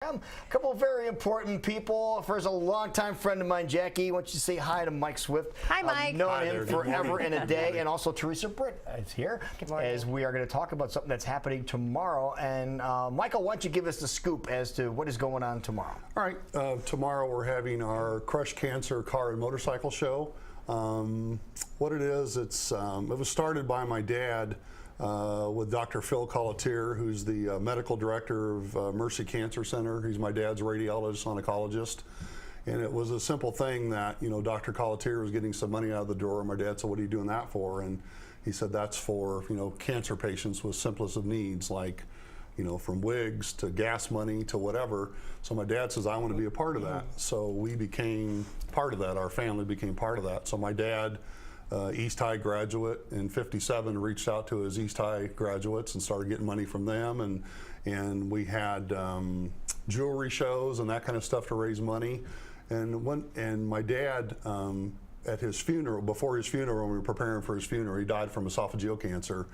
A couple of very important people. First, a longtime friend of mine, Jackie. Why don't you say hi to Mike Swift? Hi, Mike. I've known him forever and a day. And also Teresa Britt is here. Good morning. As we are going to talk about something that's happening tomorrow. And Michael, why don't you give us the scoop as to what is going on tomorrow? All right. Tomorrow we're having our Crush Cancer Car and Motorcycle Show. What it is, it was started by my dad with Dr. Phil Colatier, who's the medical director of Mercy Cancer Center. He's my dad's radiologist, oncologist. And it was a simple thing that, you know, Dr. Colatier was getting some money out of the door. And my dad said, "What are you doing that for?" And he said, "That's for, you know, cancer patients with simplest of needs, like, you know, from wigs to gas money to whatever." So my dad says, "I want to be a part of that." So we became part of that. Our family became part of that. So my dad, East High graduate in '57, reached out to his East High graduates and started getting money from them, and we had jewelry shows and that kind of stuff to raise money. And my dad, at his funeral, before his funeral, when we were preparing for his funeral, he died from esophageal cancer,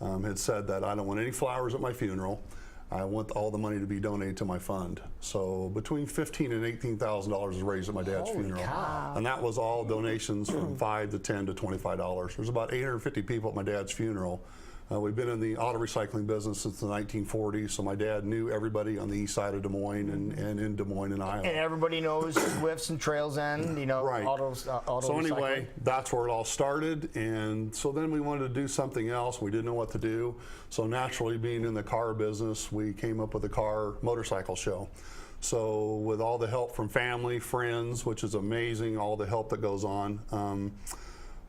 had said that I don't want any flowers at my funeral. I want all the money to be donated to my fund. So between $15,000 and $18,000 was raised at my dad's funeral. Cow. And that was all donations from $5 to $10 to $25. There's about 850 people at my dad's funeral. We've been in the auto recycling business since the 1940s, so my dad knew everybody on the east side of Des Moines and in Des Moines and Iowa. And everybody knows Swifts and Trails End, you know, right. auto So anyway, that's where it all started, and so then we wanted to do something else. We didn't know what to do, so naturally, being in the car business, we came up with a car motorcycle show. So with all the help from family, friends, which is amazing, all the help that goes on,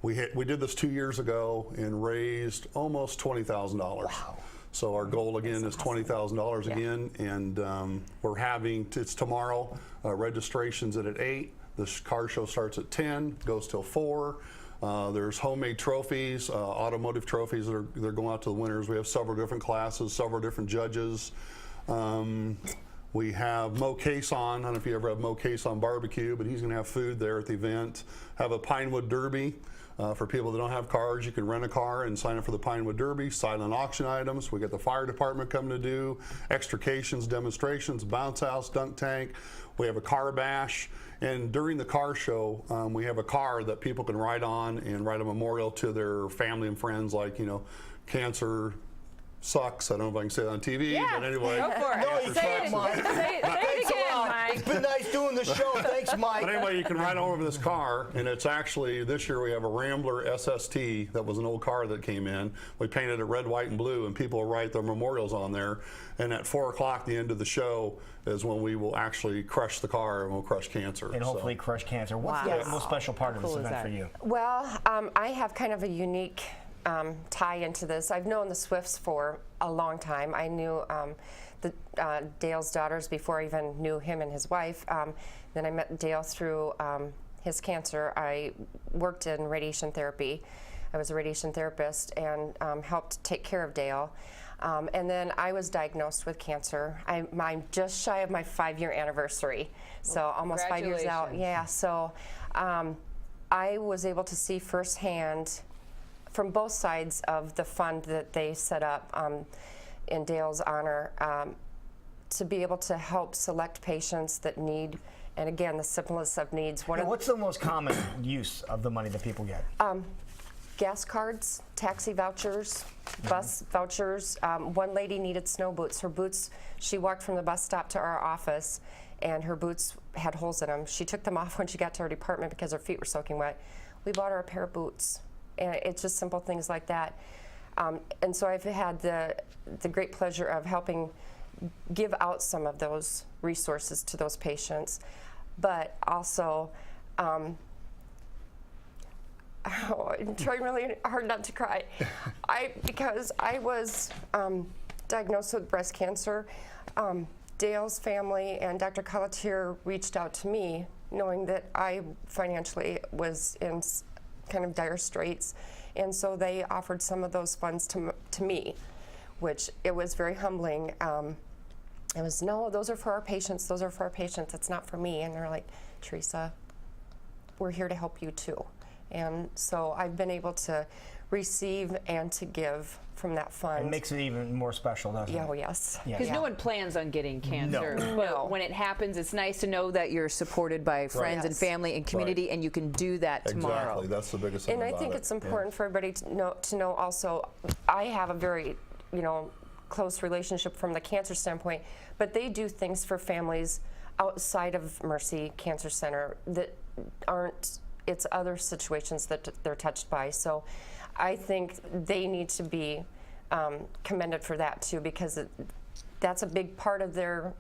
we did this 2 years ago and raised almost $20,000. Wow. So our goal again is $20,000 again, and we're having, it's tomorrow, registration's at 8, the car show starts at 10, goes till 4. There's homemade trophies, automotive trophies that they're going out to the winners. We have several different classes, several different judges. We have Mo Cason. I don't know if you ever have Mo Cason barbecue, but he's going to have food there at the event. Have a Pinewood Derby. For people that don't have cars, you can rent a car and sign up for the Pinewood Derby. Silent auction items. We got the fire department coming to do extrications, demonstrations, bounce house, dunk tank. We have a car bash. And during the car show, we have a car that people can ride on and write a memorial to their family and friends, like, you know, cancer sucks. I don't know if I can say that on TV, but anyway. Go for it. No, you can't, Mike. Say it again, Mike. It's been nice doing the show. Thanks, Mike. But anyway, you can ride over this car, and it's actually, this year we have a Rambler SST that was an old car that came in. We painted it red, white, and blue, and people will write their memorials on there. And at 4 o'clock, the end of the show, is when we will actually crush the car and we'll crush cancer. And hopefully crush cancer. What's the most special part of this event for you? Well, I have kind of a unique tie into this. I've known the Swifts for a long time. I knew Dale's daughters before I even knew him and his wife. Then I met Dale through his cancer. I worked in radiation therapy. I was a radiation therapist and helped take care of Dale. And then I was diagnosed with cancer. I'm just shy of my 5-year anniversary, so almost 5 years out. Yeah, so I was able to see firsthand from both sides of the fund that they set up in Dale's honor, to be able to help select patients that need, and again, the simplest of needs. What's the most common use of the money that people get? Gas cards, taxi vouchers, bus vouchers. One lady needed snow boots. Her boots, she walked from the bus stop to our office, and her boots had holes in them. She took them off when she got to her department because her feet were soaking wet. We bought her a pair of boots. And it's just simple things like that. And so I've had the great pleasure of helping give out some of those resources to those patients. But also, I'm trying really hard not to cry. Because I was diagnosed with breast cancer, Dale's family and Dr. Colatier reached out to me, knowing that I financially was in kind of dire straits, and so they offered some of those funds to me, which it was very humbling. It was, "No, those are for our patients, those are for our patients, it's not for me." And they're like, "Teresa, we're here to help you too." And so I've been able to receive and to give from that fund. It makes it even more special, doesn't Yeah, it? oh, yes. Yeah. Because no one plans on getting cancer. No. But when it happens, it's nice to know that you're supported by friends and Yes. family and community, and you can do that tomorrow. Exactly. That's the biggest thing And I about think it. it's important for everybody to know also, I have a very, close relationship from the cancer standpoint, but they do things for families outside of Mercy Cancer Center that aren't, it's other situations that they're touched by. So I think they need to be commended for that too, because that's a big part of their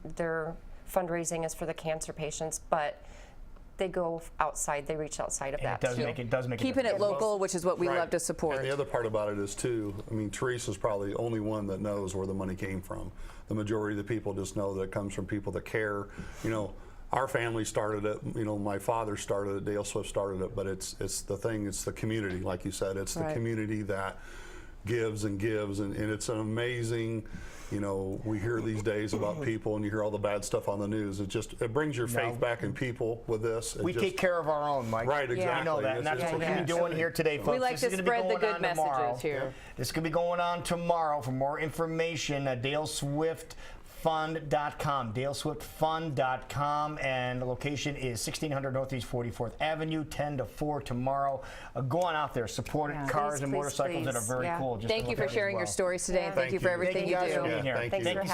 fundraising is for the cancer patients, but they go outside, they reach outside of And that it does too. make it Keeping it difference. local, which is what we Right. love to support. And the other part about it is too, I mean, Teresa's probably the only one that knows where the money came from. The majority of the people just know that it comes from people that care. Our family started it, my father started it, Dale Swift started it, but it's the community, like you said. It's the Right. community that gives and gives, and it's an amazing, we hear these days about people and you hear all the bad stuff on the news. It brings your faith back in people with this. We take care of our own, Mike. Right, exactly. I know that, and that's It's- what we're it's- going to be doing here today, folks. We like This to is gonna be spread the going good on messages tomorrow. here. This is going to be going on tomorrow. For more information, DaleSwiftFund.com. DaleSwiftFund.com, and the location is 1600 Northeast 44th Avenue, 10 to 4 tomorrow. Go on out there, support it. Cars Please, and please, motorcycles that are please. very Yeah. cool. Just Thank to you look for at as sharing your well. stories today, and thank Thank you for you. everything Thank you you guys do. for being here. Thank Thanks you. for having